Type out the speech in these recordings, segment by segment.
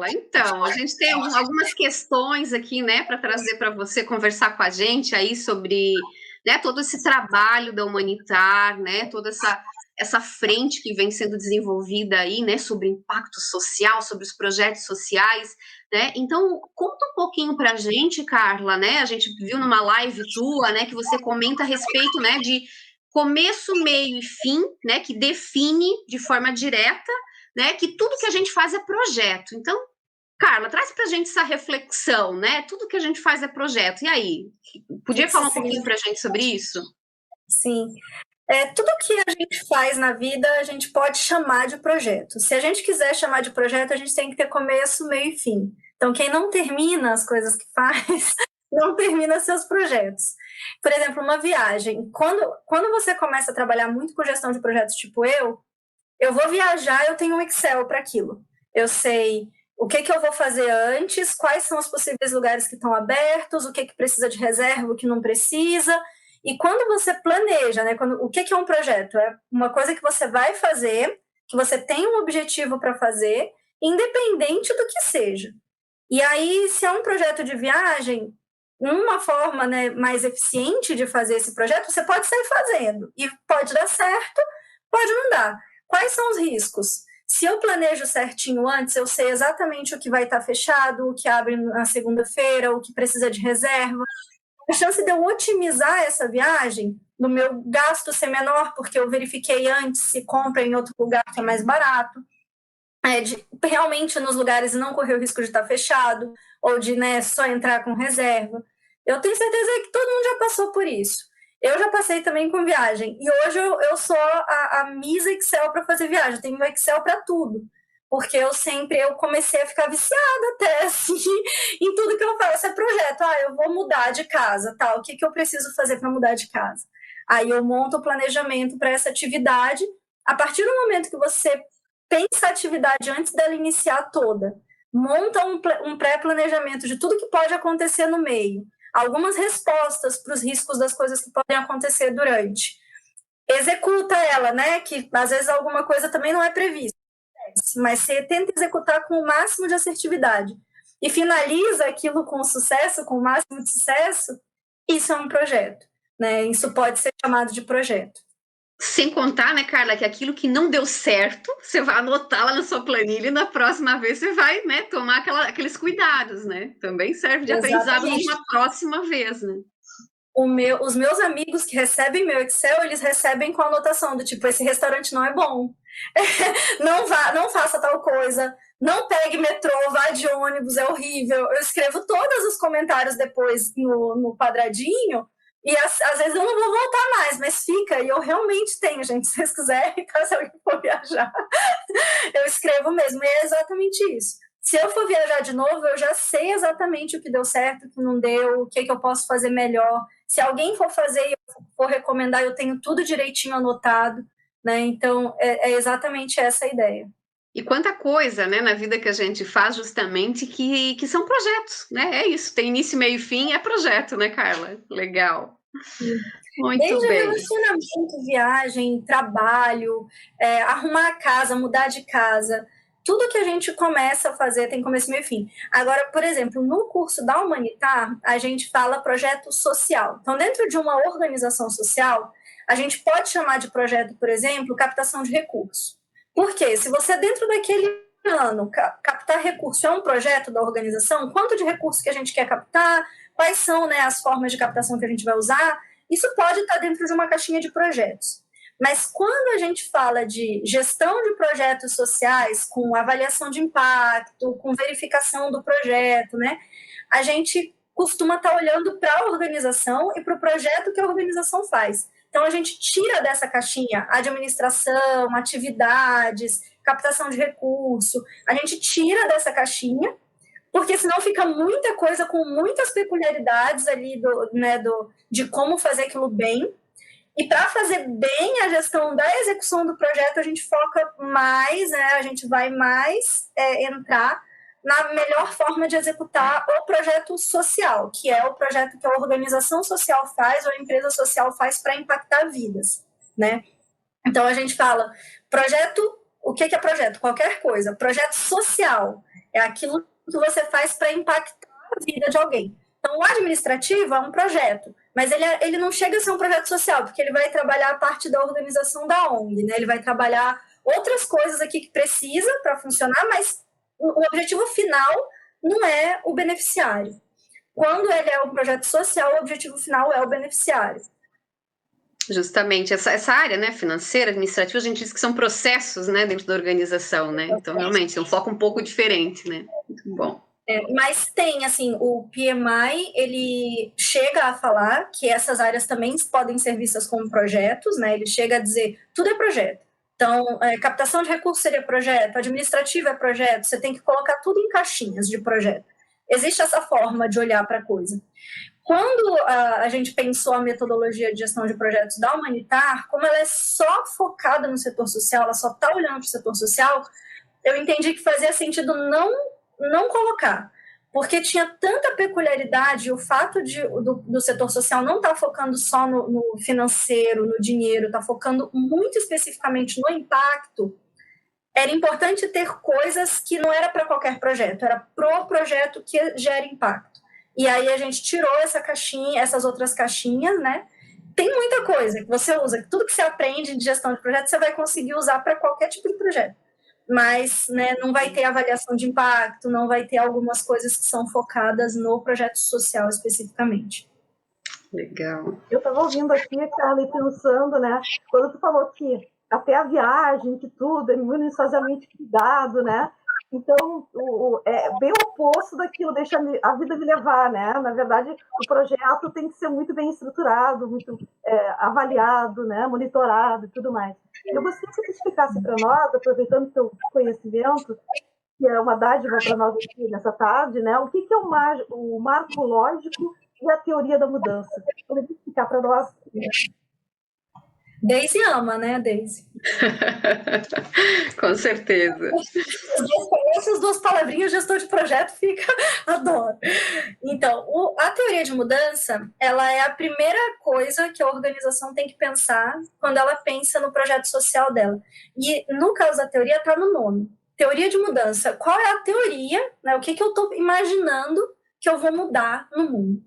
Carla. Então, a gente tem algumas questões aqui, né, para trazer para você conversar com a gente aí sobre, né, todo esse trabalho da Humanitar, né, toda essa frente que vem sendo desenvolvida aí, né, sobre impacto social, sobre os projetos sociais, né? Então, conta um pouquinho para a gente, Carla, né? A gente viu numa live tua, né, que você comenta a respeito, né, de começo, meio e fim, né, que define de forma direta, né, que tudo que a gente faz é projeto. Então, Carla, traz para a gente essa reflexão, né? Tudo que a gente faz é projeto. E aí, podia falar um pouquinho para a gente sobre isso? Sim. Tudo que a gente faz na vida, a gente pode chamar de projeto. Se a gente quiser chamar de projeto, a gente tem que ter começo, meio e fim. Então, quem não termina as coisas que faz, não termina seus projetos. Por exemplo, uma viagem. Quando você começa a trabalhar muito com gestão de projetos, tipo eu vou viajar, eu tenho um Excel para aquilo. Eu sei o que eu vou fazer antes, quais são os possíveis lugares que estão abertos, o que precisa de reserva, o que não precisa. E quando você planeja, né, o que é um projeto? É uma coisa que você vai fazer, que você tem um objetivo para fazer, independente do que seja. E aí, se é um projeto de viagem, uma forma, né, mais eficiente de fazer esse projeto, você pode sair fazendo. E pode dar certo, pode não dar. Quais são os riscos? Se eu planejo certinho antes, eu sei exatamente o que vai estar fechado, o que abre na segunda-feira, o que precisa de reserva. A chance de eu otimizar essa viagem, no meu gasto ser menor, porque eu verifiquei antes se compra em outro lugar que é mais barato, de realmente nos lugares não correr o risco de estar fechado, ou de, né, só entrar com reserva. Eu tenho certeza que todo mundo já passou por isso. Eu já passei também com viagem. E hoje eu sou a Miss Excel para fazer viagem. Eu tenho Excel para tudo. Porque eu comecei a ficar viciada até, assim, em tudo que eu faço. É projeto. Eu vou mudar de casa, tal. O que eu preciso fazer para mudar de casa? Aí eu monto o planejamento para essa atividade. A partir do momento que você pensa a atividade antes dela iniciar toda, monta um pré-planejamento de tudo que pode acontecer no meio, algumas respostas para os riscos das coisas que podem acontecer durante. Executa ela, né? Que às vezes alguma coisa também não é prevista, mas você tenta executar com o máximo de assertividade e finaliza aquilo com sucesso, com o máximo de sucesso. Isso é um projeto, né? Isso pode ser chamado de projeto. Sem contar, né, Carla, que aquilo que não deu certo, você vai anotar lá na sua planilha e na próxima vez você vai, né, tomar aqueles cuidados, né? Também serve de aprendizado numa próxima vez, né? Os meus amigos que recebem meu Excel, eles recebem com a anotação do tipo, esse restaurante não é bom, não faça tal coisa, não pegue metrô, vá de ônibus, é horrível. Eu escrevo todos os comentários depois no quadradinho, e às vezes eu não vou voltar mais, mas fica, e eu realmente tenho, gente, se vocês quiserem, caso alguém for viajar, eu escrevo mesmo, e é exatamente isso. Se eu for viajar de novo, eu já sei exatamente o que deu certo, o que não deu, o que eu posso fazer melhor. Se alguém for fazer e eu for recomendar, eu tenho tudo direitinho anotado, né? Então, é exatamente essa a ideia. E quanta coisa, né, na vida que a gente faz justamente que são projetos, né? É isso, tem início, meio e fim, é projeto, né, Carla? Legal. Muito Desde bem. relacionamento, viagem, trabalho, arrumar a casa, mudar de casa, tudo que a gente começa a fazer tem começo, meio e fim. Agora, por exemplo, no curso da Humanitar, a gente fala projeto social. Então, dentro de uma organização social, a gente pode chamar de projeto, por exemplo, captação de recursos. Por quê? Se você, dentro daquele ano, captar recurso é um projeto da organização, quanto de recurso que a gente quer captar, quais são, né, as formas de captação que a gente vai usar, isso pode estar dentro de uma caixinha de projetos. Mas quando a gente fala de gestão de projetos sociais, com avaliação de impacto, com verificação do projeto, né, a gente costuma estar olhando para a organização e para o projeto que a organização faz. Então, a gente tira dessa caixinha administração, atividades, captação de recurso, a gente tira dessa caixinha, porque senão fica muita coisa com muitas peculiaridades ali de como fazer aquilo bem. E para fazer bem a gestão da execução do projeto, a gente foca mais, né, a gente vai mais entrar na melhor forma de executar o projeto social, que é o projeto que a organização social faz ou a empresa social faz para impactar vidas, né? Então, a gente fala, projeto, o que é projeto? Qualquer coisa. Projeto social é aquilo que você faz para impactar a vida de alguém. Então, o administrativo é um projeto, mas ele não chega a ser um projeto social, porque ele vai trabalhar a parte da organização da ONG, né? Ele vai trabalhar outras coisas aqui que precisa para funcionar, mas o objetivo final não é o beneficiário. Quando ele é um projeto social, o objetivo final é o beneficiário. Justamente, essa área, né, financeira, administrativa, a gente diz que são processos, né, dentro da organização, né? Então, realmente, é um foco um pouco diferente, né? Muito bom. Mas tem, assim, o PMI, ele chega a falar que essas áreas também podem ser vistas como projetos, né? Ele chega a dizer, tudo é projeto. Então, captação de recursos seria projeto, administrativo é projeto, você tem que colocar tudo em caixinhas de projeto. Existe essa forma de olhar para a coisa. Quando a gente pensou a metodologia de gestão de projetos da Humanitar, como ela é só focada no setor social, ela só está olhando para o setor social, eu entendi que fazia sentido não colocar, porque tinha tanta peculiaridade, o fato do setor social não estar focando só no financeiro, no dinheiro, está focando muito especificamente no impacto, era importante ter coisas que não era para qualquer projeto, era pro projeto que gera impacto. E aí a gente tirou essa caixinha, essas outras caixinhas, né? Tem muita coisa que você usa, tudo que você aprende de gestão de projeto, você vai conseguir usar para qualquer tipo de projeto. Mas, né, não vai ter avaliação de impacto, não vai ter algumas coisas que são focadas no projeto social especificamente. Legal. Eu estava ouvindo aqui, Carla, e pensando, né, quando tu falou que até a viagem, que tudo é minuciosamente cuidado, né? Então, é bem o oposto daquilo, deixa a vida me levar, né? Na verdade, o projeto tem que ser muito bem estruturado, muito avaliado, né? Monitorado e tudo mais. Eu gostaria que você explicasse para nós, aproveitando o teu conhecimento, que é uma dádiva para nós aqui nessa tarde, né? O que é o marco lógico e a teoria da mudança? Poderia explicar para nós? Daisy ama, né, Daisy? Com certeza. Essas duas palavrinhas, gestor de projeto, adoro. Então, a teoria de mudança, ela é a primeira coisa que a organização tem que pensar quando ela pensa no projeto social dela. E, no caso da teoria, está no nome. Teoria de mudança. Qual é a teoria, né? O que eu estou imaginando que eu vou mudar no mundo?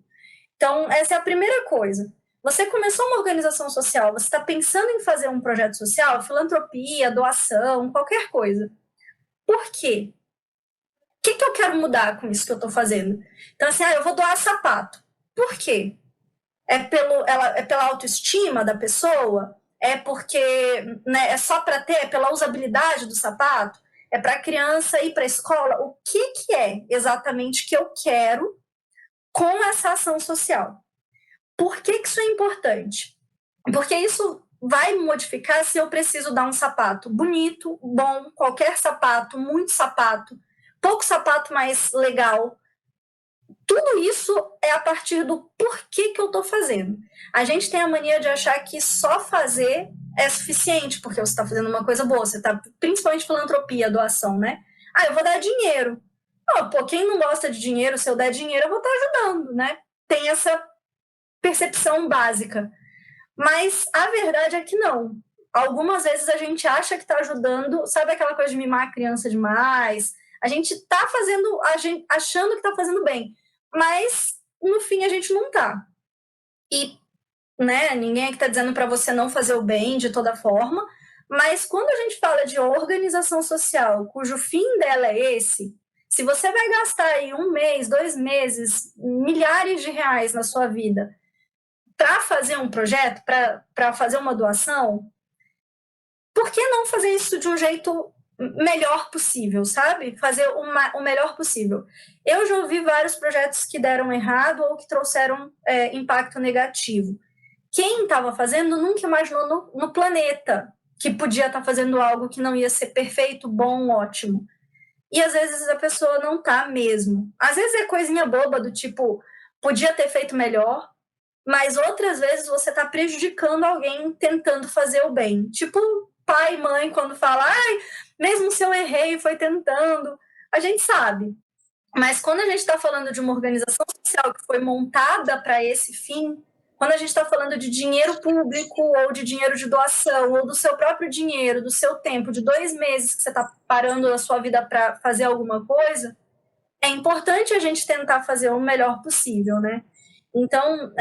Então, essa é a primeira coisa. Você começou uma organização social, você está pensando em fazer um projeto social, filantropia, doação, qualquer coisa. Por quê? O que eu quero mudar com isso que eu estou fazendo? Então, assim, eu vou doar sapato. Por quê? É pela autoestima da pessoa? É porque, né, é só para ter, é pela usabilidade do sapato? É para a criança ir para a escola? O que é exatamente que eu quero com essa ação social? Por que isso é importante? Porque isso vai modificar se eu preciso dar um sapato bonito, bom, qualquer sapato, muito sapato, pouco sapato mais legal. Tudo isso é a partir do porquê que eu estou fazendo. A gente tem a mania de achar que só fazer é suficiente, porque você está fazendo uma coisa boa, você está, principalmente filantropia, doação, né? Eu vou dar dinheiro. Quem não gosta de dinheiro, se eu der dinheiro, eu vou estar ajudando, né? Tem essa percepção básica. Mas a verdade é que não. Algumas vezes a gente acha que está ajudando, sabe aquela coisa de mimar a criança demais? A gente está achando que está fazendo bem, mas no fim a gente não está. E, né, ninguém aqui está dizendo para você não fazer o bem de toda forma, mas quando a gente fala de organização social, cujo fim dela é esse, se você vai gastar aí 1 mês, 2 meses, milhares de reais na sua vida para fazer um projeto, para fazer uma doação, por que não fazer isso de um jeito melhor possível, sabe? Fazer o melhor possível. Eu já ouvi vários projetos que deram errado ou que trouxeram impacto negativo. Quem estava fazendo nunca imaginou no planeta que podia estar fazendo algo que não ia ser perfeito, bom, ótimo. E às vezes a pessoa não está mesmo. Às vezes é coisinha boba do tipo, podia ter feito melhor, mas outras vezes você está prejudicando alguém tentando fazer o bem. Tipo pai e mãe quando fala, mesmo se eu errei, foi tentando. A gente sabe. Mas quando a gente está falando de uma organização social que foi montada para esse fim, quando a gente está falando de dinheiro público ou de dinheiro de doação ou do seu próprio dinheiro, do seu tempo, de 2 meses que você está parando a sua vida para fazer alguma coisa, é importante a gente tentar fazer o melhor possível, né? Então,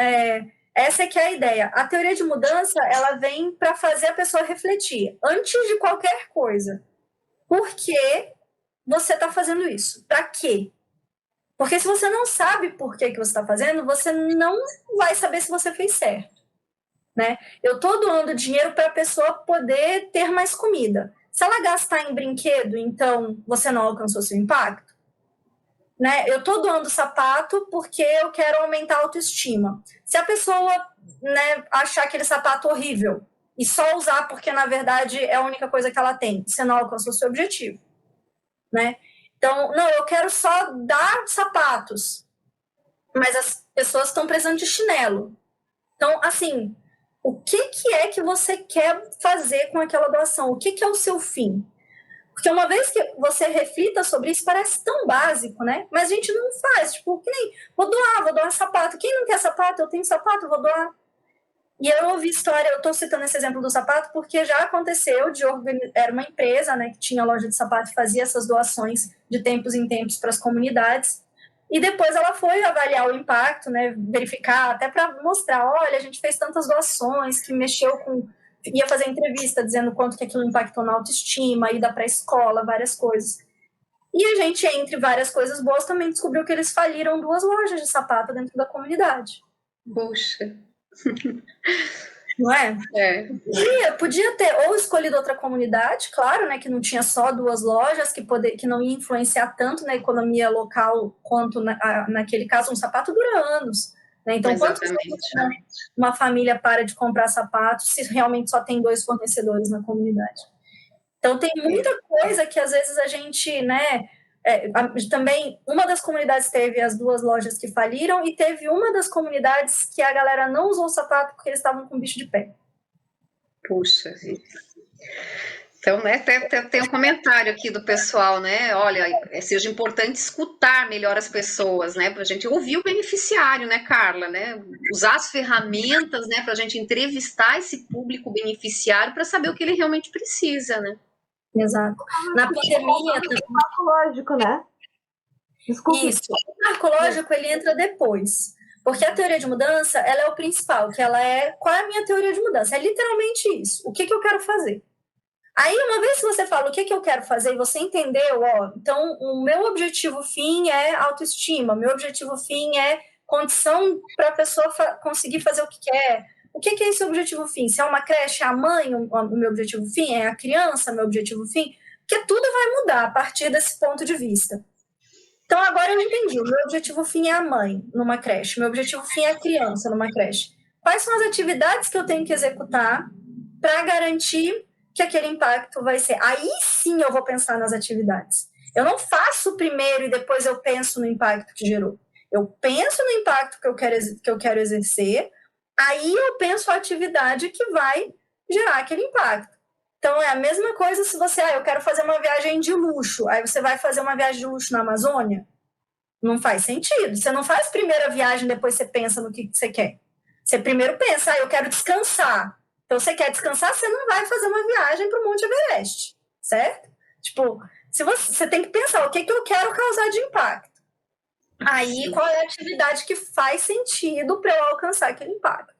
essa é que é a ideia. A teoria de mudança, ela vem para fazer a pessoa refletir, antes de qualquer coisa. Por que você está fazendo isso? Para quê? Porque se você não sabe por que você está fazendo, você não vai saber se você fez certo, né? Eu estou doando dinheiro para a pessoa poder ter mais comida. Se ela gastar em brinquedo, então você não alcançou seu impacto? Né? Eu estou doando sapato porque eu quero aumentar a autoestima. Se a pessoa, né, achar aquele sapato horrível e só usar porque, na verdade, é a única coisa que ela tem, você não alcançou o seu objetivo. Né? Então, não, eu quero só dar sapatos, mas as pessoas estão precisando de chinelo. Então, assim, o que é que você quer fazer com aquela doação? O que é o seu fim? Porque uma vez que você reflita sobre isso, parece tão básico, né? Mas a gente não faz. Tipo, que nem, vou doar sapato. Quem não quer sapato? Eu tenho sapato, vou doar. E eu ouvi história, eu estou citando esse exemplo do sapato, porque já aconteceu era uma empresa, né, que tinha loja de sapato e fazia essas doações de tempos em tempos para as comunidades. E depois ela foi avaliar o impacto, né, verificar, até para mostrar, olha, a gente fez tantas doações que mexeu com... Ia fazer entrevista dizendo quanto que aquilo impactou na autoestima, ida para a escola, várias coisas. E a gente, entre várias coisas boas, também descobriu que eles faliram 2 lojas de sapato dentro da comunidade. Puxa. Não é? Podia ter ou escolhido outra comunidade, claro, né, que não tinha só 2 lojas, que não ia influenciar tanto na economia local quanto, naquele caso, um sapato dura anos. Né? Então, quanto uma família para de comprar sapatos se realmente só tem 2 fornecedores na comunidade? Então, tem muita coisa que, às vezes, a gente, né... também, uma das comunidades teve as 2 lojas que faliram e teve uma das comunidades que a galera não usou o sapato porque eles estavam com bicho de pé. Puxa vida. Então, né, tem um comentário aqui do pessoal, né? Olha, seja importante escutar melhor as pessoas, né? Para a gente ouvir o beneficiário, né, Carla? Né? Usar as ferramentas, né, para a gente entrevistar esse público beneficiário para saber o que ele realmente precisa, né? Exato. Na pandemia... O marcológico, né? Desculpa. Isso. O marcológico, ele entra depois. Porque a teoria de mudança, ela é o principal, que ela é... Qual é a minha teoria de mudança? É literalmente isso. O que eu quero fazer? Aí, uma vez que você fala o que eu quero fazer e você entendeu, então o meu objetivo fim é autoestima, meu objetivo fim é condição para a pessoa conseguir fazer o que quer. O que é esse objetivo fim? Se é uma creche, é a mãe, o meu objetivo fim? É a criança, meu objetivo fim? Porque tudo vai mudar a partir desse ponto de vista. Então, agora eu entendi. O meu objetivo fim é a mãe numa creche. Meu objetivo fim é a criança numa creche. Quais são as atividades que eu tenho que executar para garantir que aquele impacto vai ser? Aí sim eu vou pensar nas atividades. Eu não faço primeiro e depois eu penso no impacto que gerou. Eu penso no impacto que eu quero exercer, aí eu penso a atividade que vai gerar aquele impacto. Então, é a mesma coisa se você... eu quero fazer uma viagem de luxo. Aí você vai fazer uma viagem de luxo na Amazônia? Não faz sentido. Você não faz primeiro a viagem, depois você pensa no que você quer. Você primeiro pensa, eu quero descansar. Então, você quer descansar, você não vai fazer uma viagem para o Monte Everest, certo? Tipo, se você tem que pensar o que eu quero causar de impacto. Aí, qual é a atividade que faz sentido para eu alcançar aquele impacto?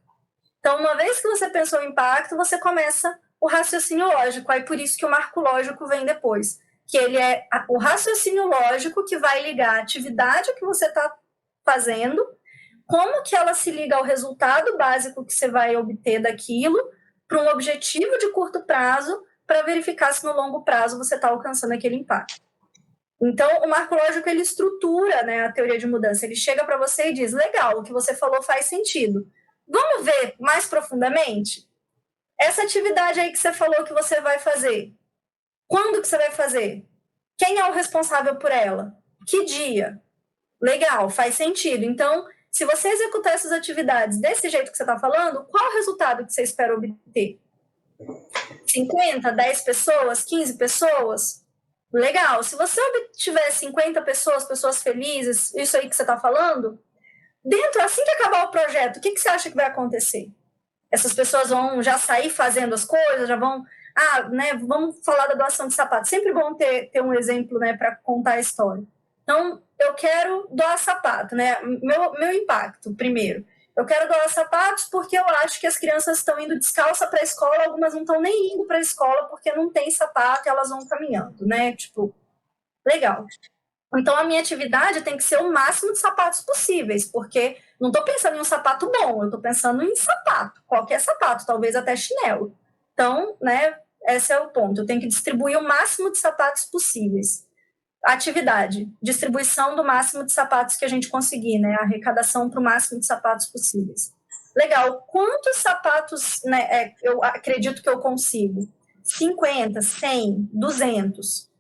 Então, uma vez que você pensou em impacto, você começa o raciocínio lógico. Aí, por isso que o marco lógico vem depois. Que ele é o raciocínio lógico que vai ligar a atividade que você está fazendo, como que ela se liga ao resultado básico que você vai obter daquilo, para um objetivo de curto prazo, para verificar se no longo prazo você está alcançando aquele impacto. Então, o marco lógico, ele estrutura, né, a teoria de mudança. Ele chega para você e diz, legal, o que você falou faz sentido. Vamos ver mais profundamente? Essa atividade aí que você falou que você vai fazer, quando que você vai fazer? Quem é o responsável por ela? Que dia? Legal, faz sentido. Então, se você executar essas atividades desse jeito que você está falando, qual o resultado que você espera obter? 50, 10 pessoas, 15 pessoas? Legal. Se você obtiver 50 pessoas felizes, isso aí que você está falando, assim que acabar o projeto, o que você acha que vai acontecer? Essas pessoas vão já sair fazendo as coisas, já vão... né, vamos falar da doação de sapatos. Sempre bom ter um exemplo, né, para contar a história. Então, eu quero doar sapato, né? Meu impacto, primeiro. Eu quero doar sapatos porque eu acho que as crianças estão indo descalça para a escola, algumas não estão nem indo para a escola porque não tem sapato e elas vão caminhando, né? Tipo, legal. Então, a minha atividade tem que ser o máximo de sapatos possíveis, porque não estou pensando em um sapato bom, eu estou pensando em sapato, qualquer sapato, talvez até chinelo. Então, né, esse é o ponto. Eu tenho que distribuir o máximo de sapatos possíveis. Atividade, distribuição do máximo de sapatos que a gente conseguir, né? Arrecadação para o máximo de sapatos possíveis. Legal. Quantos sapatos, né, eu acredito que eu consigo? 50, 100, 200.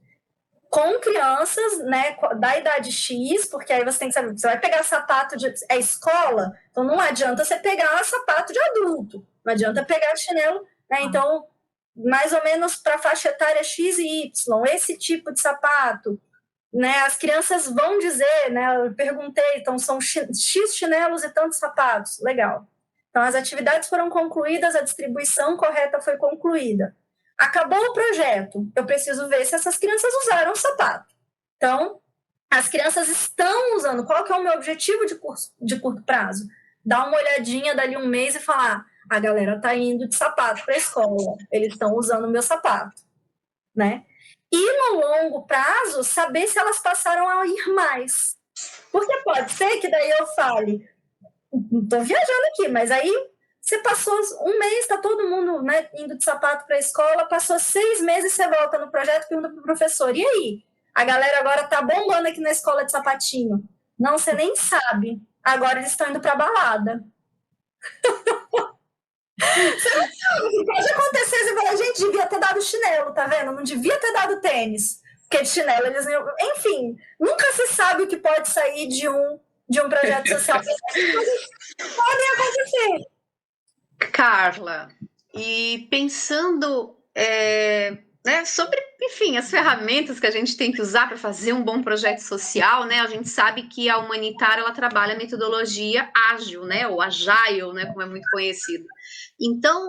Com crianças, né, da idade X, porque aí você tem que saber, você vai pegar sapato de escola, então não adianta você pegar sapato de adulto, não adianta pegar chinelo, né? Então, mais ou menos para faixa etária X e Y, esse tipo de sapato, né, as crianças vão dizer, né, eu perguntei, então são X chinelos e tantos sapatos, legal. Então as atividades foram concluídas, a distribuição correta foi concluída. Acabou o projeto, eu preciso ver se essas crianças usaram o sapato. Então, as crianças estão usando, qual que é o meu objetivo de curto prazo? Dar uma olhadinha dali um mês e falar, a galera está indo de sapato para a escola, eles estão usando o meu sapato, né? E no longo prazo, saber se elas passaram a ir mais. Porque pode ser que daí eu fale, estou viajando aqui, mas aí você passou um mês, está todo mundo, né, indo de sapato para a escola, passou 6 meses, você volta no projeto e pergunta para o professor, e aí? A galera agora está bombando aqui na escola de sapatinho. Não, você nem sabe. Agora eles estão indo para balada. Você não sabe, pode acontecer, você fala, gente, devia ter dado chinelo, tá vendo? Não devia ter dado tênis, porque de chinelo eles... Enfim, nunca se sabe o que pode sair de um projeto social. Podem acontecer. Carla, e pensando né, sobre, enfim, as ferramentas que a gente tem que usar para fazer um bom projeto social, né? A gente sabe que a Humanitar ela trabalha a metodologia ágil, né? Ou agile, né? Como é muito conhecido. Então,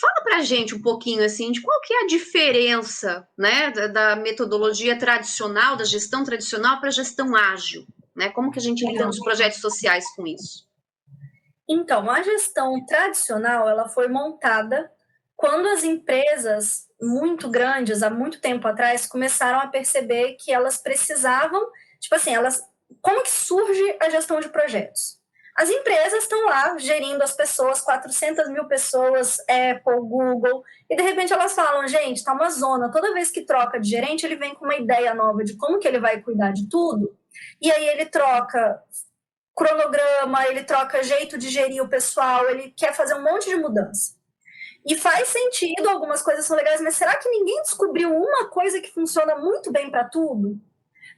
fala para a gente um pouquinho assim de qual que é a diferença, né, da metodologia tradicional, da gestão tradicional para a gestão ágil, né? Como que a gente lida nos projetos sociais com isso? Então, a gestão tradicional, ela foi montada quando as empresas muito grandes, há muito tempo atrás, começaram a perceber que elas precisavam, tipo assim, como que surge a gestão de projetos? As empresas estão lá gerindo as pessoas, 400 mil pessoas, Apple, Google, e de repente elas falam, gente, está uma zona, toda vez que troca de gerente, ele vem com uma ideia nova de como que ele vai cuidar de tudo, e aí ele troca cronograma, ele troca jeito de gerir o pessoal, ele quer fazer um monte de mudança. E faz sentido, algumas coisas são legais, mas será que ninguém descobriu uma coisa que funciona muito bem para tudo?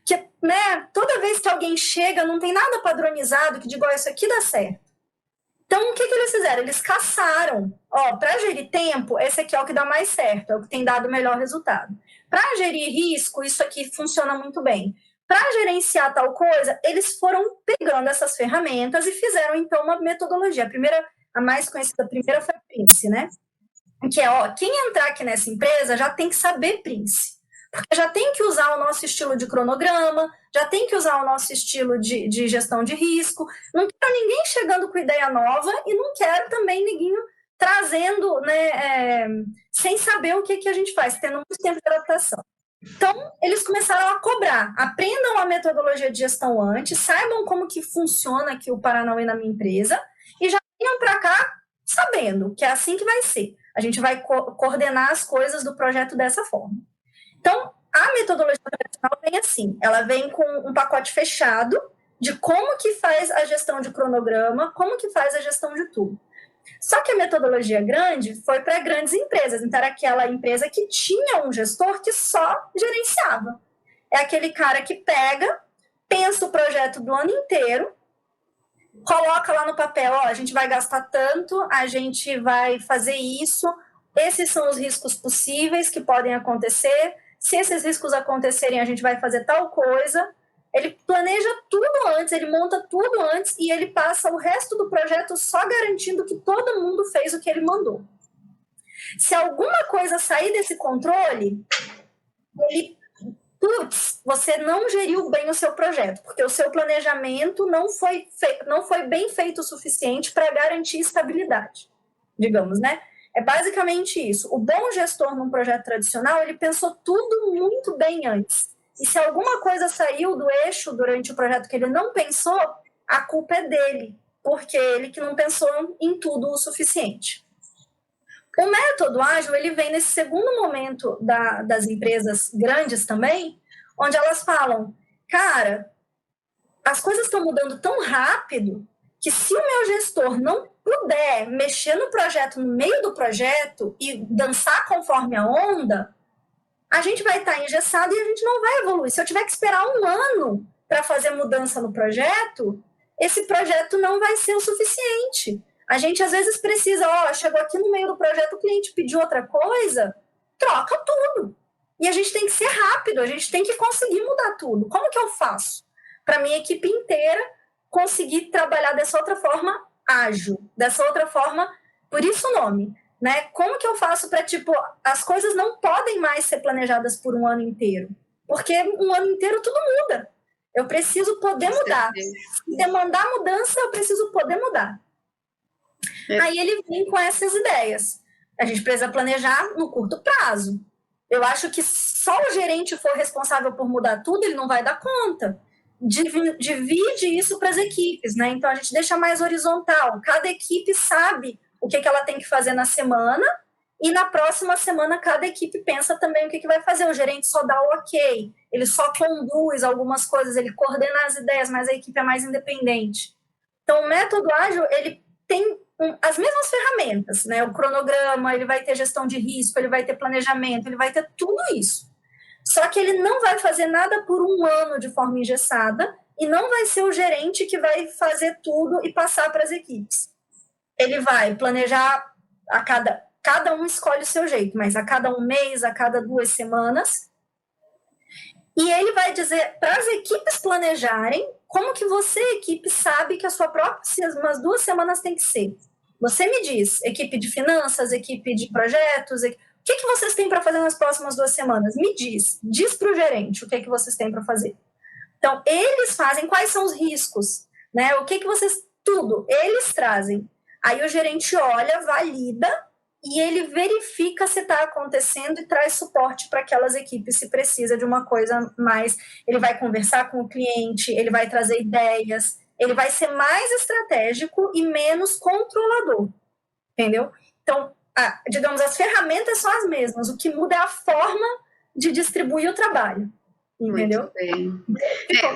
Que, né, toda vez que alguém chega, não tem nada padronizado que diga, isso aqui dá certo. Então, o que eles fizeram? Eles caçaram. Para gerir tempo, esse aqui é o que dá mais certo, é o que tem dado o melhor resultado. Para gerir risco, isso aqui funciona muito bem. Para gerenciar tal coisa, eles foram pegando essas ferramentas e fizeram, então, uma metodologia. A mais conhecida primeira foi a Prince, né? Que é, quem entrar aqui nessa empresa já tem que saber Prince. Porque já tem que usar o nosso estilo de cronograma, já tem que usar o nosso estilo de gestão de risco. Não quero ninguém chegando com ideia nova e não quero também ninguém trazendo, né, sem saber o que a gente faz, tendo muito tempo de adaptação. Então, eles começaram a cobrar. Aprendam a metodologia de gestão antes, saibam como que funciona aqui o Paranauê na minha empresa e já venham para cá sabendo que é assim que vai ser. A gente vai coordenar as coisas do projeto dessa forma. Então, a metodologia tradicional vem assim, ela vem com um pacote fechado de como que faz a gestão de cronograma, como que faz a gestão de tudo. Só que a metodologia grande foi para grandes empresas, então era aquela empresa que tinha um gestor que só gerenciava. É aquele cara que pega, pensa o projeto do ano inteiro, coloca lá no papel, a gente vai gastar tanto, a gente vai fazer isso, esses são os riscos possíveis que podem acontecer, se esses riscos acontecerem, a gente vai fazer tal coisa. Ele planeja tudo antes, ele monta tudo antes e ele passa o resto do projeto só garantindo que todo mundo fez o que ele mandou. Se alguma coisa sair desse controle, ele putz, você não geriu bem o seu projeto, porque o seu planejamento não foi bem feito o suficiente para garantir estabilidade, digamos, né? É basicamente isso. O bom gestor num projeto tradicional, ele pensou tudo muito bem antes. E se alguma coisa saiu do eixo durante o projeto que ele não pensou, a culpa é dele, porque ele que não pensou em tudo o suficiente. O método ágil, ele vem nesse segundo momento das empresas grandes também, onde elas falam, cara, as coisas estão mudando tão rápido que se o meu gestor não puder mexer no projeto, no meio do projeto e dançar conforme a onda, a gente vai estar engessado e a gente não vai evoluir. Se eu tiver que esperar 1 ano para fazer mudança no projeto, esse projeto não vai ser o suficiente. A gente, às vezes, precisa, chegou aqui no meio do projeto, o cliente pediu outra coisa, troca tudo. E a gente tem que ser rápido, a gente tem que conseguir mudar tudo. Como que eu faço? Para minha equipe inteira conseguir trabalhar dessa outra forma ágil, dessa outra forma, por isso o nome, né? Como que eu faço para, as coisas não podem mais ser planejadas por 1 ano inteiro, porque 1 ano inteiro tudo muda. Eu preciso poder mudar. Se demandar mudança, eu preciso poder mudar. Aí ele vem com essas ideias. A gente precisa planejar no curto prazo. Eu acho que só o gerente for responsável por mudar tudo, ele não vai dar conta. Divide isso para as equipes, né? Então a gente deixa mais horizontal. Cada equipe sabe o que ela tem que fazer na semana e na próxima semana cada equipe pensa também o que vai fazer. O gerente só dá o ok, ele só conduz algumas coisas, ele coordena as ideias, mas a equipe é mais independente. Então o método ágil, ele tem as mesmas ferramentas, né? O cronograma, ele vai ter gestão de risco, ele vai ter planejamento, ele vai ter tudo isso. Só que ele não vai fazer nada por 1 ano de forma engessada e não vai ser o gerente que vai fazer tudo e passar para as equipes. Ele vai planejar cada um escolhe o seu jeito, mas a cada 1 mês, a cada 2 semanas. E ele vai dizer para as equipes planejarem como que você, equipe, sabe que as suas próximas 2 semanas tem que ser. Você me diz, equipe de finanças, equipe de projetos, o que vocês têm para fazer nas próximas 2 semanas? Me diz para o gerente o que vocês têm para fazer. Então, eles fazem quais são os riscos, né? O que vocês, tudo, eles trazem. Aí o gerente olha, valida e ele verifica se está acontecendo e traz suporte para aquelas equipes se precisa de uma coisa mais. Ele vai conversar com o cliente, ele vai trazer ideias, ele vai ser mais estratégico e menos controlador, entendeu? Então, digamos, as ferramentas são as mesmas, o que muda é a forma de distribuir o trabalho, entendeu? Muito bem.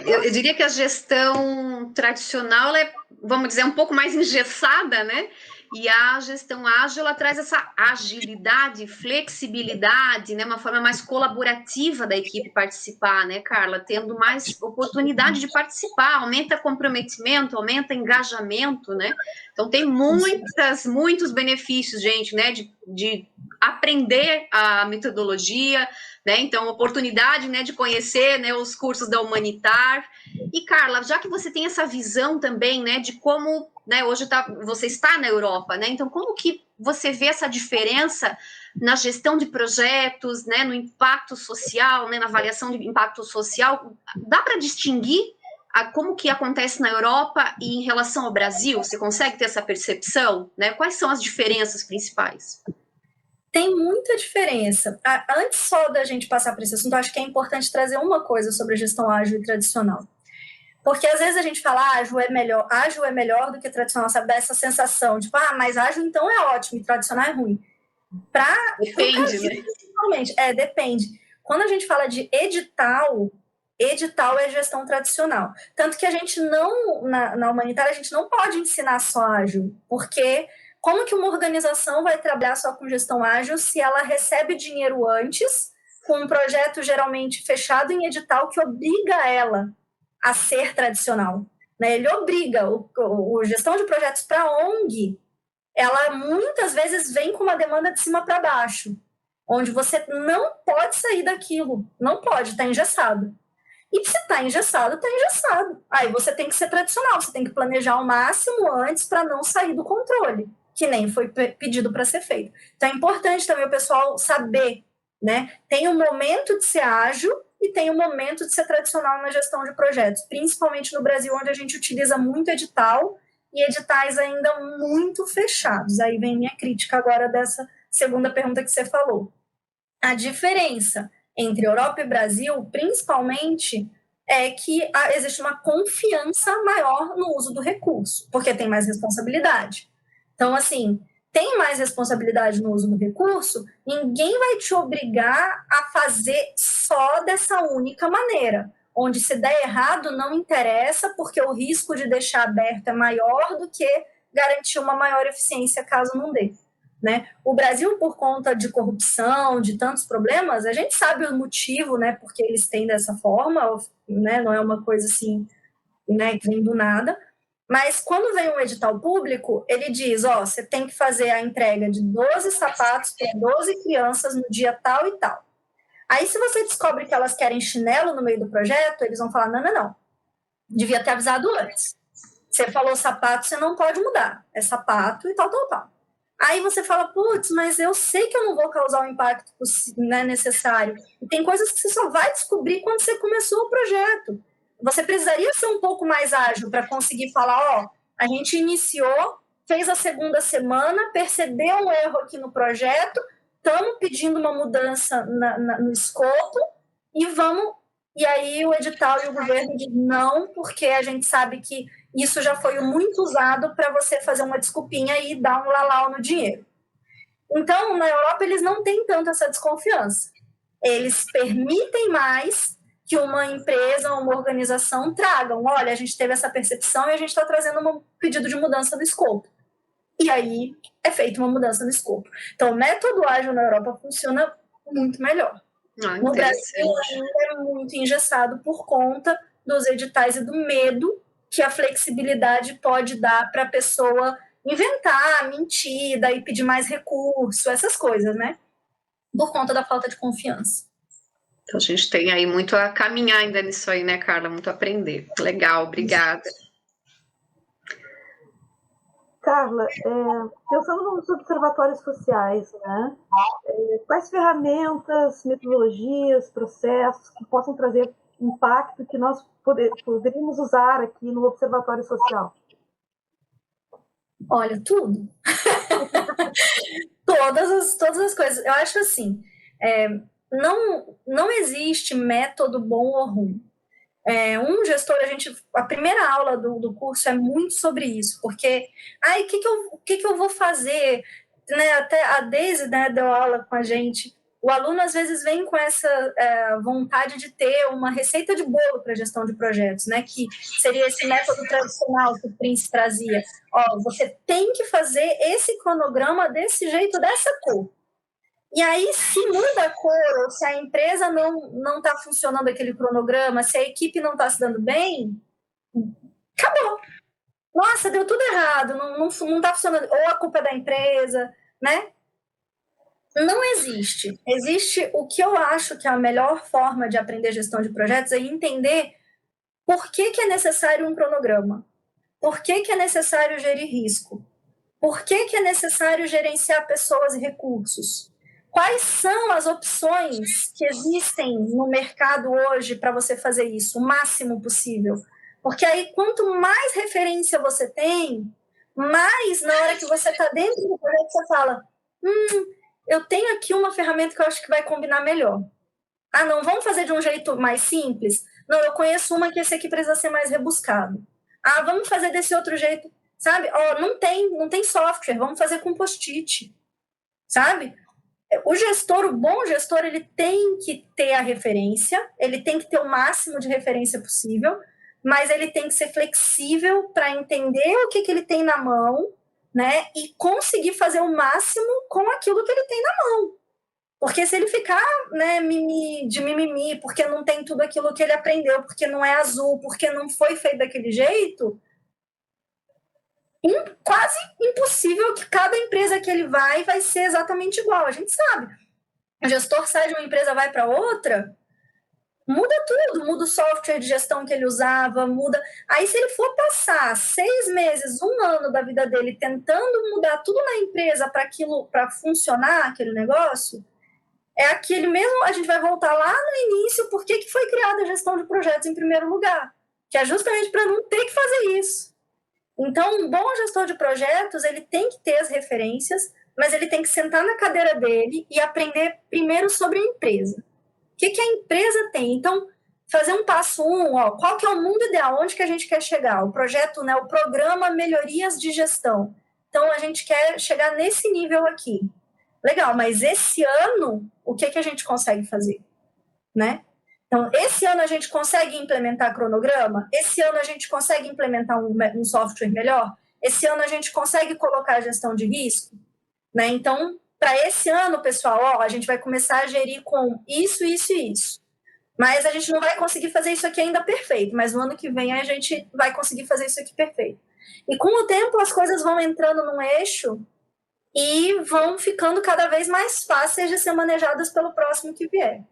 Eu diria que a gestão tradicional, ela é, vamos dizer, um pouco mais engessada, né? E a gestão ágil, ela traz essa agilidade, flexibilidade, né? Uma forma mais colaborativa da equipe participar, né, Carla? Tendo mais oportunidade de participar, aumenta comprometimento, aumenta engajamento, né? Então, tem muitos benefícios, gente, né? De aprender a metodologia, né? Então, oportunidade, né, de conhecer, né, os cursos da Humanitar. E, Carla, já que você tem essa visão também, né, de como, né, hoje você está na Europa, né? Então, como que você vê essa diferença na gestão de projetos, né, no impacto social, né, na avaliação de impacto social? Dá para distinguir como que acontece na Europa e em relação ao Brasil? Você consegue ter essa percepção, né? Quais são as diferenças principais? Tem muita diferença. Antes só da gente passar por esse assunto, eu acho que é importante trazer uma coisa sobre a gestão ágil e tradicional. Porque às vezes a gente fala ágil é melhor do que tradicional, sabe? Dá essa sensação de, mas ágil então é ótimo e tradicional é ruim. Depende, né? Principalmente, depende. Quando a gente fala de edital é gestão tradicional. Tanto que a gente não, na Humanitária, a gente não pode ensinar só ágil, porque como que uma organização vai trabalhar só com gestão ágil se ela recebe dinheiro antes, com um projeto geralmente fechado em edital que obriga ela a ser tradicional, né? Ele obriga o gestão de projetos para a ONG, ela muitas vezes vem com uma demanda de cima para baixo, onde você não pode sair daquilo, não pode, está engessado. E se está engessado, está engessado. Aí você tem que ser tradicional, você tem que planejar ao máximo antes para não sair do controle, que nem foi pedido para ser feito. Então é importante também o pessoal saber, né? Tem um momento de ser ágil e tem o momento de ser tradicional na gestão de projetos, principalmente no Brasil, onde a gente utiliza muito edital e editais ainda muito fechados. Aí vem minha crítica agora dessa segunda pergunta que você falou. A diferença entre Europa e Brasil, principalmente, é que existe uma confiança maior no uso do recurso, porque tem mais responsabilidade. Então, assim, tem mais responsabilidade no uso do recurso, ninguém vai te obrigar a fazer só dessa única maneira, onde se der errado não interessa, porque o risco de deixar aberto é maior do que garantir uma maior eficiência caso não dê. Né? O Brasil, por conta de corrupção, de tantos problemas, a gente sabe o motivo, né, porque eles têm dessa forma, né, não é uma coisa assim, né, que vem do nada, mas quando vem um edital público, ele diz, você tem que fazer a entrega de 12 sapatos para 12 crianças no dia tal e tal. Aí, se você descobre que elas querem chinelo no meio do projeto, eles vão falar, não, devia ter avisado antes. Você falou sapato, você não pode mudar, é sapato e tal. Aí você fala, putz, mas eu sei que eu não vou causar o impacto necessário. E tem coisas que você só vai descobrir quando você começou o projeto. Você precisaria ser um pouco mais ágil para conseguir falar, a gente iniciou, fez a segunda semana, percebeu um erro aqui no projeto, estamos pedindo uma mudança no escopo e aí o edital e o governo diz não, porque a gente sabe que isso já foi muito usado para você fazer uma desculpinha e dar um lalau no dinheiro. Então, na Europa, eles não têm tanto essa desconfiança. Eles permitem mais que uma empresa ou uma organização tragam. Olha, a gente teve essa percepção e a gente está trazendo um pedido de mudança do escopo. E aí é feita uma mudança no escopo. Então, o método ágil na Europa funciona muito melhor. No Brasil, ainda é muito engessado por conta dos editais e do medo que a flexibilidade pode dar para a pessoa inventar, mentir, daí pedir mais recurso, essas coisas, né? Por conta da falta de confiança. Então, a gente tem aí muito a caminhar ainda nisso aí, né, Carla? Muito a aprender. Legal, obrigada. Carla, pensando nos observatórios sociais, né? Quais ferramentas, metodologias, processos que possam trazer impacto que nós poderíamos usar aqui no observatório social? Olha, tudo. todas as coisas. Eu acho assim, não existe método bom ou ruim. Um gestor, a primeira aula do curso é muito sobre isso, porque o que eu vou fazer? Né, até a Deise, né, deu aula com a gente. O aluno às vezes vem com essa vontade de ter uma receita de bolo para gestão de projetos, né, que seria esse método tradicional que o Prince trazia. Você tem que fazer esse cronograma desse jeito, dessa cor. E aí, se muda a cor, ou se a empresa não está funcionando aquele cronograma, se a equipe não está se dando bem, acabou. Nossa, deu tudo errado, não está funcionando. Ou a culpa é da empresa, né? Não existe. Existe o que eu acho que é a melhor forma de aprender gestão de projetos, é entender por que é necessário um cronograma, por que é necessário gerir risco, por que é necessário gerenciar pessoas e recursos. Quais são as opções que existem no mercado hoje para você fazer isso, o máximo possível? Porque aí, quanto mais referência você tem, mais na hora que você está dentro do projeto, você fala, eu tenho aqui uma ferramenta que eu acho que vai combinar melhor. Não, vamos fazer de um jeito mais simples? Não, eu conheço uma que esse aqui precisa ser mais rebuscado. Vamos fazer desse outro jeito, sabe? Não tem software, vamos fazer com post-it, sabe? O bom gestor, ele tem que ter a referência, ele tem que ter o máximo de referência possível, mas ele tem que ser flexível para entender o que ele tem na mão, né, e conseguir fazer o máximo com aquilo que ele tem na mão. Porque se ele ficar, né, de mimimi, porque não tem tudo aquilo que ele aprendeu, porque não é azul, porque não foi feito daquele jeito, quase impossível que cada empresa que ele vai ser exatamente igual. A gente sabe. O gestor sai de uma empresa, vai para outra, muda tudo, muda o software de gestão que ele usava, muda. Aí, se ele for passar 6 meses, 1 ano da vida dele tentando mudar tudo na empresa para funcionar aquele negócio, é aquele mesmo, a gente vai voltar lá no início, por que foi criada a gestão de projetos em primeiro lugar? Que é justamente para não ter que fazer isso. Então, um bom gestor de projetos, ele tem que ter as referências, mas ele tem que sentar na cadeira dele e aprender primeiro sobre a empresa. O que a empresa tem? Então, fazer um passo qual que é o mundo ideal? Onde que a gente quer chegar? O projeto, né, o programa Melhorias de Gestão. Então, a gente quer chegar nesse nível aqui. Legal, mas esse ano, o que a gente consegue fazer? Né? Então, esse ano a gente consegue implementar cronograma? Esse ano a gente consegue implementar um software melhor? Esse ano a gente consegue colocar a gestão de risco? Né? Então, para esse ano, pessoal, a gente vai começar a gerir com isso, isso e isso. Mas a gente não vai conseguir fazer isso aqui ainda perfeito, mas no ano que vem a gente vai conseguir fazer isso aqui perfeito. E com o tempo as coisas vão entrando num eixo e vão ficando cada vez mais fáceis de ser manejadas pelo próximo que vier.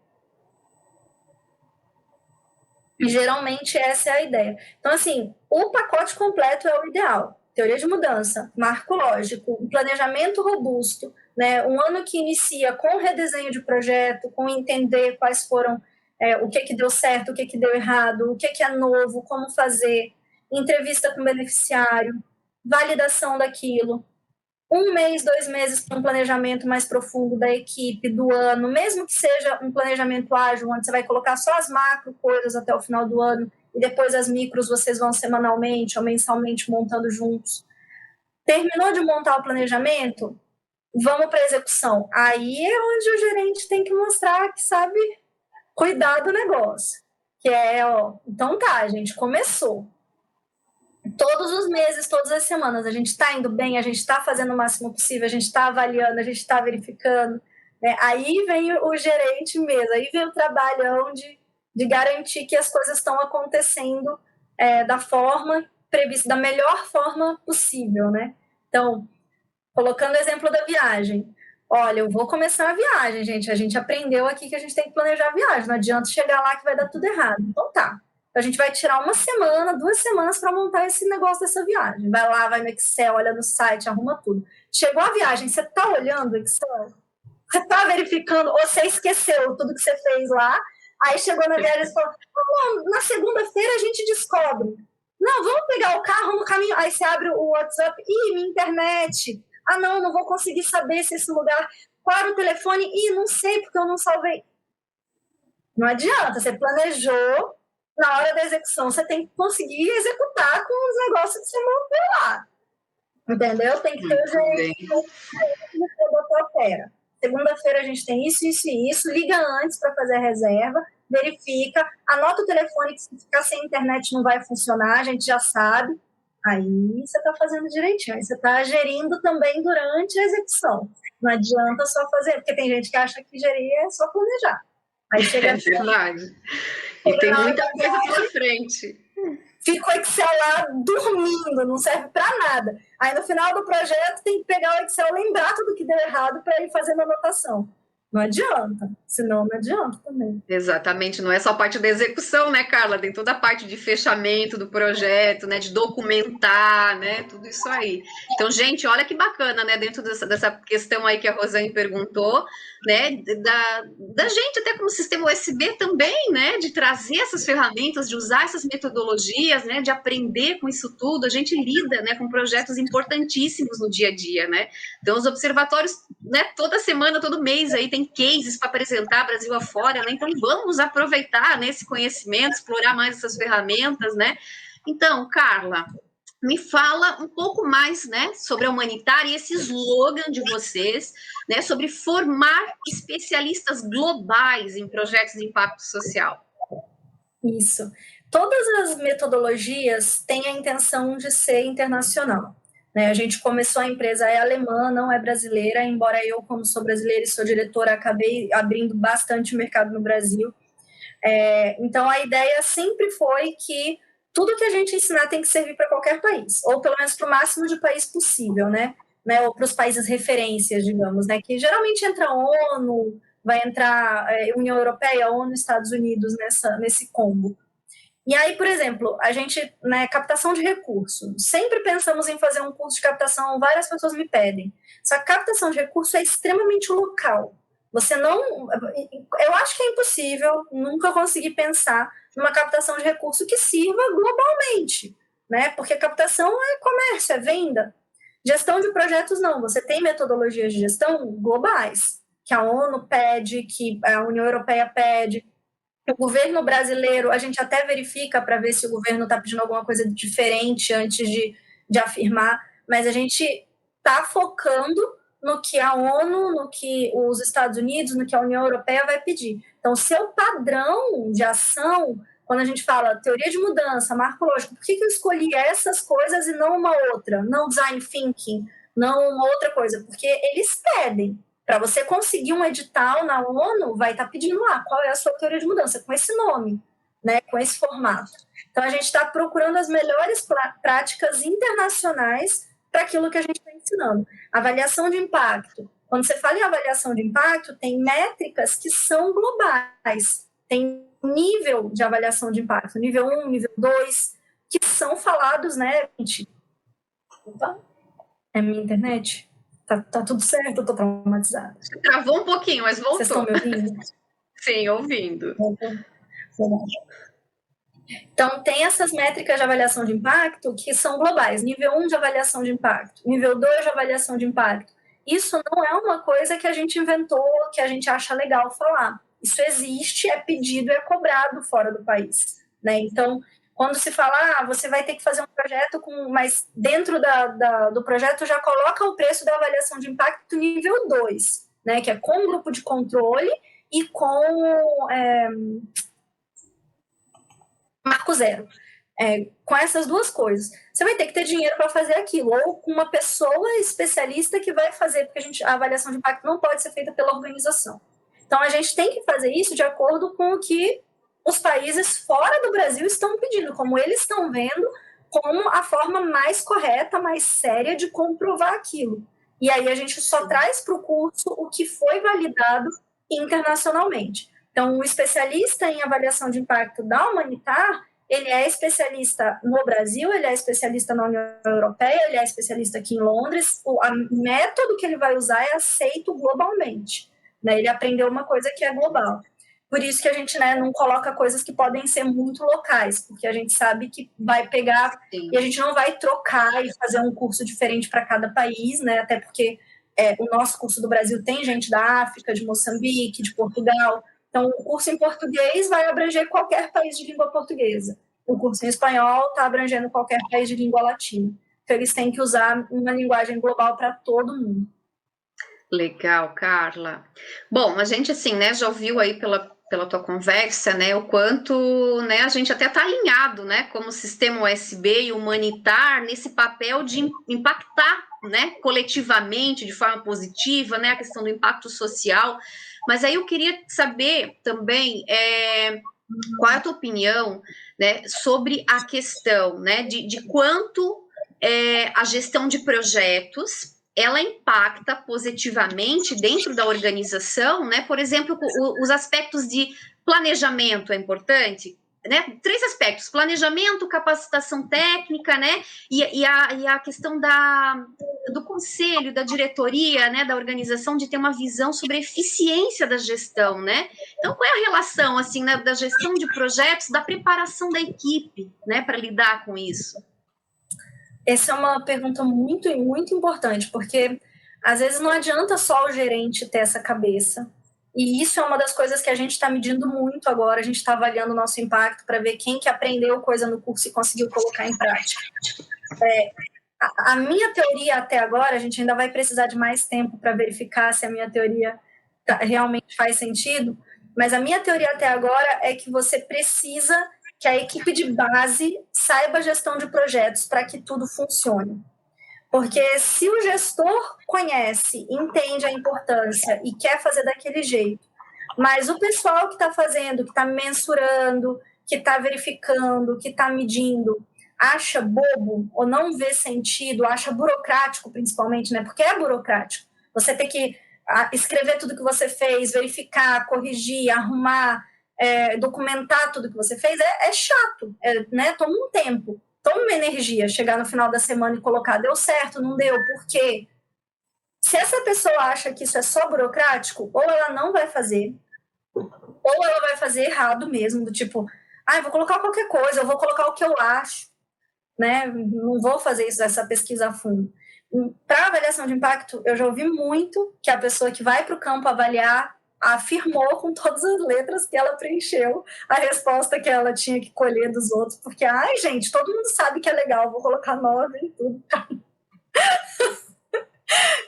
E geralmente essa é a ideia. Então, assim, o pacote completo é o ideal. Teoria de mudança, marco lógico, um planejamento robusto, né? Um ano que inicia com redesenho de projeto, com entender quais foram, o que deu certo, o que deu errado, o que é novo, como fazer, entrevista com o beneficiário, validação daquilo. 1 mês, 2 meses para um planejamento mais profundo da equipe, do ano, mesmo que seja um planejamento ágil, onde você vai colocar só as macro coisas até o final do ano, e depois as micros vocês vão semanalmente ou mensalmente montando juntos. Terminou de montar o planejamento? Vamos para a execução. Aí é onde o gerente tem que mostrar que sabe cuidar do negócio. Que então tá, a gente começou. Todos os meses, todas as semanas, a gente está indo bem, a gente está fazendo o máximo possível, a gente está avaliando, a gente está verificando. Né? Aí vem o gerente mesmo, aí vem o trabalhão de garantir que as coisas estão acontecendo da forma prevista, da melhor forma possível. Né? Então, colocando o exemplo da viagem. Olha, eu vou começar a viagem, gente. A gente aprendeu aqui que a gente tem que planejar a viagem. Não adianta chegar lá que vai dar tudo errado. Então tá. A gente vai tirar 1 semana, 2 semanas para montar esse negócio dessa viagem. Vai lá, vai no Excel, olha no site, arruma tudo. Chegou a viagem, você está olhando o Excel? Você está verificando, ou você esqueceu tudo que você fez lá, aí chegou na viagem e falou, na segunda-feira a gente descobre. Não, vamos pegar o carro no caminho. Aí você abre o WhatsApp, minha internet. Não vou conseguir saber se esse lugar... Para o telefone, não sei porque eu não salvei. Não adianta, você planejou, na hora da execução, você tem que conseguir executar com os negócios que você montou lá. Entendeu? Tem que ter o gerente que botou fera. Segunda-feira a gente tem isso, isso e isso. Liga antes para fazer a reserva, verifica, anota o telefone que se ficar sem internet não vai funcionar, a gente já sabe. Aí você está fazendo direitinho. Aí você está gerindo também durante a execução. Não adianta só fazer, porque tem gente que acha que gerir é só planejar. Aí chega verdade. E tem muita coisa pela frente. Fica o Excel lá dormindo, não serve para nada. Aí no final do projeto tem que pegar o Excel, lembrar tudo que deu errado para ir fazendo anotação. Não adianta, senão não adianta também. Exatamente, não é só a parte da execução, né, Carla? Tem toda a parte de fechamento do projeto, né, de documentar, né, tudo isso aí. Então, gente, olha que bacana, né, dentro dessa questão aí que a Rosane perguntou, né, da gente até como sistema USB também, né, de trazer essas ferramentas, de usar essas metodologias, né, de aprender com isso tudo. A gente lida, né, com projetos importantíssimos no dia a dia, né. Então, os observatórios, né, toda semana, todo mês aí tem cases para apresentar Brasil afora, né? Então vamos aproveitar, né, esse conhecimento, explorar mais essas ferramentas, né? Então, Carla, me fala um pouco mais, né, sobre a Humanitária e esse slogan de vocês, né, sobre formar especialistas globais em projetos de impacto social. Isso. Todas as metodologias têm a intenção de ser internacional. A gente começou, a empresa é alemã, não é brasileira, embora eu, como sou brasileira e sou diretora, acabei abrindo bastante o mercado no Brasil. Então, a ideia sempre foi que tudo que a gente ensinar tem que servir para qualquer país, ou pelo menos para o máximo de país possível, né? Ou para os países referências, digamos, né? Que geralmente entra a ONU, vai entrar União Europeia, ONU, Estados Unidos nesse combo. E aí, por exemplo, a gente, captação de recursos, sempre pensamos em fazer um curso de captação, várias pessoas me pedem. Só que captação de recursos é extremamente local. Você não... Eu acho que é impossível nunca conseguir pensar numa captação de recurso que sirva globalmente, né? Porque captação é comércio, é venda. Gestão de projetos, não. Você tem metodologias de gestão globais, que a ONU pede, que a União Europeia pede. O governo brasileiro, a gente até verifica para ver se o governo está pedindo alguma coisa diferente antes de afirmar, mas a gente está focando no que a ONU, no que os Estados Unidos, no que a União Europeia vai pedir. Então, seu padrão de ação, quando a gente fala teoria de mudança, marco lógico, por que eu escolhi essas coisas e não uma outra? Não design thinking, não uma outra coisa? Porque eles pedem. Para você conseguir um edital na ONU, vai estar pedindo lá qual é a sua teoria de mudança, com esse nome, né, com esse formato. Então, a gente está procurando as melhores práticas internacionais para aquilo que a gente está ensinando. Avaliação de impacto. Quando você fala em avaliação de impacto, tem métricas que são globais. Tem nível de avaliação de impacto, nível 1, nível 2, que são falados, né, gente? Opa, é minha internet? Tá tudo certo, eu tô traumatizada. Você travou um pouquinho, mas voltou. Vocês estão me ouvindo? Sim, ouvindo. Então, tem essas métricas de avaliação de impacto que são globais. Nível 1 de avaliação de impacto, nível 2 de avaliação de impacto. Isso não é uma coisa que a gente inventou, que a gente acha legal falar. Isso existe, é pedido e é cobrado fora do país, né? Então, quando se fala, você vai ter que fazer um projeto mas dentro do projeto já coloca o preço da avaliação de impacto nível 2, né? Que é com grupo de controle e com marco zero. Com essas duas coisas. Você vai ter que ter dinheiro para fazer aquilo, ou com uma pessoa especialista que vai fazer, porque a avaliação de impacto não pode ser feita pela organização. Então, a gente tem que fazer isso de acordo com o que os países fora do Brasil estão pedindo, como eles estão vendo como a forma mais correta, mais séria de comprovar aquilo. E aí a gente só traz para o curso o que foi validado internacionalmente. Então, o especialista em avaliação de impacto da Humanitar, ele é especialista no Brasil, ele é especialista na União Europeia, ele é especialista aqui em Londres. O método que ele vai usar é aceito globalmente, né? Ele aprendeu uma coisa que é global. Por isso que a gente, né, não coloca coisas que podem ser muito locais, porque a gente sabe que vai pegar. Sim. E a gente não vai trocar e fazer um curso diferente para cada país, né? Até porque o nosso curso do Brasil tem gente da África, de Moçambique, de Portugal. Então, o curso em português vai abranger qualquer país de língua portuguesa. O curso em espanhol está abrangendo qualquer país de língua latina. Então, eles têm que usar uma linguagem global para todo mundo. Legal, Carla. Bom, a gente, assim, né, já ouviu aí pela tua conversa, né, o quanto, né, a gente até está alinhado, né, como sistema USB e humanitar nesse papel de impactar, né, coletivamente, de forma positiva, né, a questão do impacto social. Mas aí eu queria saber também qual é a tua opinião, né, sobre a questão, né, de quanto a gestão de projetos ela impacta positivamente dentro da organização, né? Por exemplo, os aspectos de planejamento é importante, né? 3 aspectos: planejamento, capacitação técnica, né? E a questão do conselho, da diretoria, né? Da organização, de ter uma visão sobre a eficiência da gestão, né? Então, qual é a relação, assim, né, da gestão de projetos, da preparação da equipe, né? Para lidar com isso? Essa é uma pergunta muito, muito importante, porque às vezes não adianta só o gerente ter essa cabeça. E isso é uma das coisas que a gente está medindo muito agora. A gente está avaliando o nosso impacto para ver quem que aprendeu coisa no curso e conseguiu colocar em prática. A minha teoria até agora, a gente ainda vai precisar de mais tempo para verificar se a minha teoria realmente faz sentido, mas a minha teoria até agora é que você precisa que a equipe de base saiba a gestão de projetos para que tudo funcione. Porque se o gestor conhece, entende a importância e quer fazer daquele jeito, mas o pessoal que está fazendo, que está mensurando, que está verificando, que está medindo, acha bobo ou não vê sentido, acha burocrático principalmente, né? Porque é burocrático. Você tem que escrever tudo que você fez, verificar, corrigir, arrumar, documentar tudo que você fez, é chato, né? Toma um tempo, toma uma energia, chegar no final da semana e colocar, deu certo, não deu, por quê? Se essa pessoa acha que isso é só burocrático, ou ela não vai fazer, ou ela vai fazer errado mesmo, do tipo, eu vou colocar qualquer coisa, eu vou colocar o que eu acho, né? Não vou fazer isso, essa pesquisa a fundo. Para avaliação de impacto, eu já ouvi muito que a pessoa que vai para o campo avaliar afirmou com todas as letras que ela preencheu a resposta que ela tinha que colher dos outros, porque, gente, todo mundo sabe que é legal, vou colocar 9 e tudo.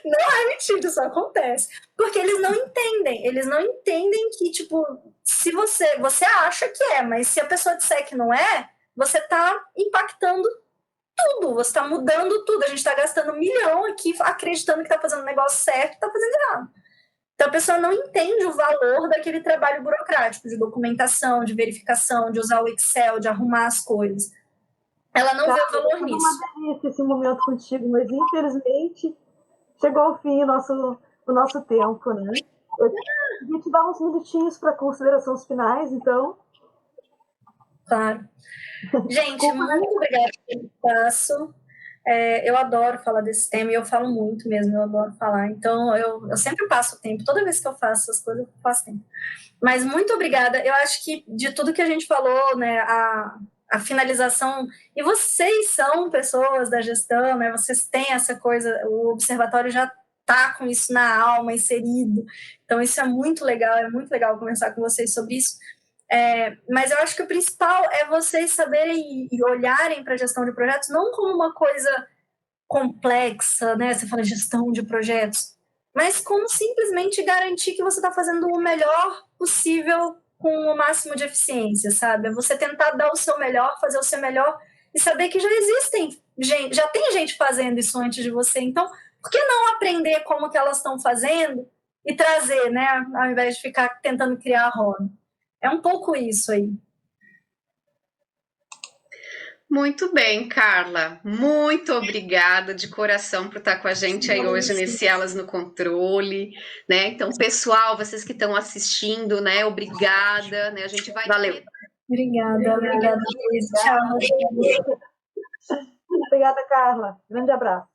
Não é mentira, isso acontece. Porque eles não entendem que, tipo, se você acha que é, mas se a pessoa disser que não é, você tá impactando tudo, você tá mudando tudo. A gente tá gastando 1 milhão aqui acreditando que tá fazendo o negócio certo e tá fazendo errado. Então a pessoa não entende o valor daquele trabalho burocrático, de documentação, de verificação, de usar o Excel, de arrumar as coisas. Ela não vê o valor nisso. É uma delícia esse momento contigo, mas infelizmente chegou ao fim o nosso tempo, né? A gente dá uns minutinhos para considerações finais, então. Claro. Gente, muito obrigada pelo espaço. Eu adoro falar desse tema e eu falo muito mesmo, eu adoro falar. Então, eu sempre passo tempo, toda vez que eu faço essas coisas, eu passo tempo. Mas muito obrigada. Eu acho que de tudo que a gente falou, né, a finalização, e vocês são pessoas da gestão, né, vocês têm essa coisa, o observatório já está com isso na alma, inserido. Então, isso é muito legal conversar com vocês sobre isso. Mas eu acho que o principal é vocês saberem e olharem para a gestão de projetos não como uma coisa complexa, né? Você fala gestão de projetos, mas como simplesmente garantir que você está fazendo o melhor possível com o máximo de eficiência, sabe? É você tentar dar o seu melhor, fazer o seu melhor e saber que já tem gente fazendo isso antes de você. Então, por que não aprender como que elas estão fazendo e trazer, né? Ao invés de ficar tentando criar a roda. É um pouco isso aí. Muito bem, Carla. Muito obrigada de coração por estar com a gente aí hoje nesse Elas no Controle, né? Então, pessoal, vocês que estão assistindo, né? Obrigada, né? A gente vai... Valeu. Obrigada, Luiz. Tchau. Obrigada, Carla. Grande abraço.